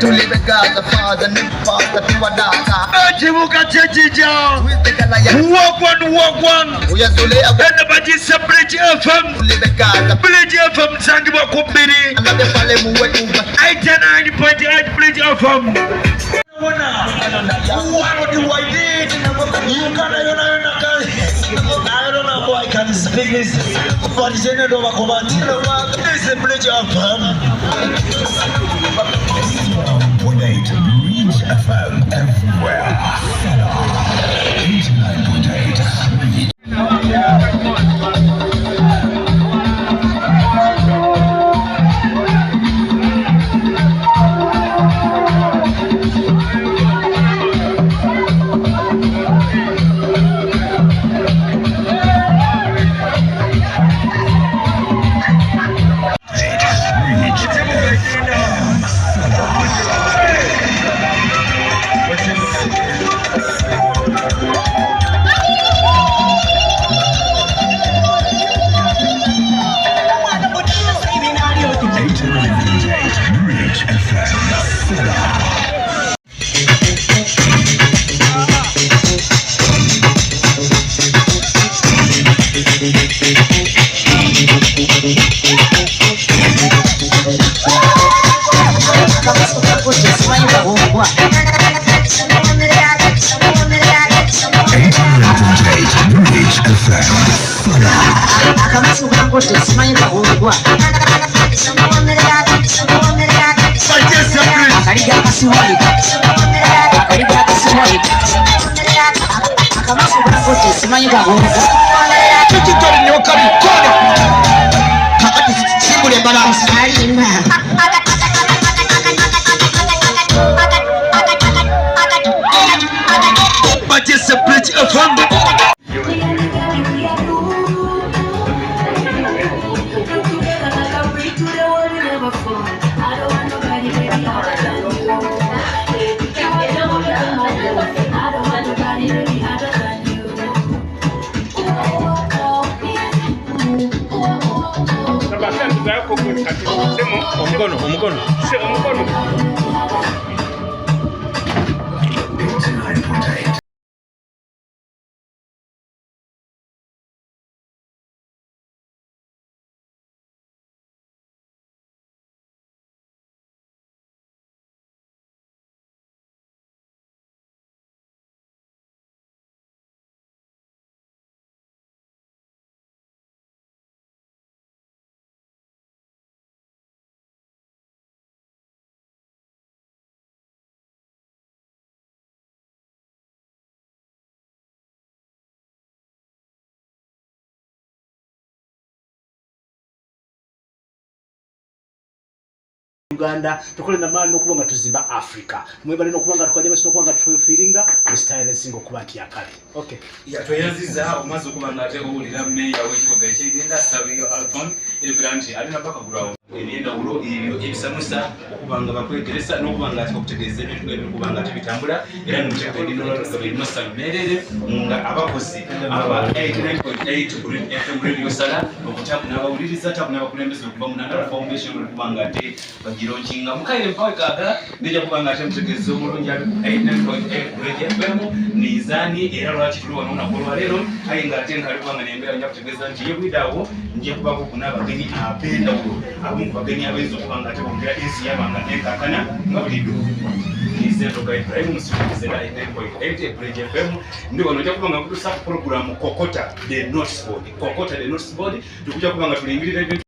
To live in God, the Father, and the Father, to a daughter. Walk one. We are to live And Bridge FM. to live in God. Bridge FM, Sangiba Kumbiri. And the Valley move over. 89.8 Bridge FM. What do I did? You can't, I don't know how I can speak this. But it's in over command. This is the Bridge FM. 89.8 Bridge FM everywhere. 89.8 Bridge FM. Omukono. Uganda tukole na mano kubanga tuzimba Africa mwebale no kubanga tukajja basi no kubanga tufiringa mu style singo kuba yakale okay ya toyaziza omazo kubanga ate owulira meya w'ekibuga eky'egenda sabiyo album eri branch alina mpaka ground erienda ulo iyo ebisamusa okubanga bakwegeresa n'okubanga ati okutegeeza ebintu ebikubanga tebitambula era n'omukyeko edinolo tukabirino salumerere nga abakozi aba 89.8 Green FM radio sala okutabu n'abawuliriza tabu n'abakulembeze okuva mu Nandala Foundation okubanga ate bagirochinga mukaire mpawe kaga ndija kubanga ate mutegeeza omulungi 89.8 radio FM nizani era lwaki tuli wano nakolwa leero aye nga ate nkali kubanga nembera nja kutegeeza nti yebwidawo nje kubako kuna bagenyi apenda ulo abumu bagenyi abenzo kubanga ate bongera ensi yabanga nekakana nga bulido Nizendo ka Ibrahim Musikize na 89.8 Bridge FM ndi wano nja kubanga kutusa program Kokota the Notice Board tukuja kubanga tulimbirira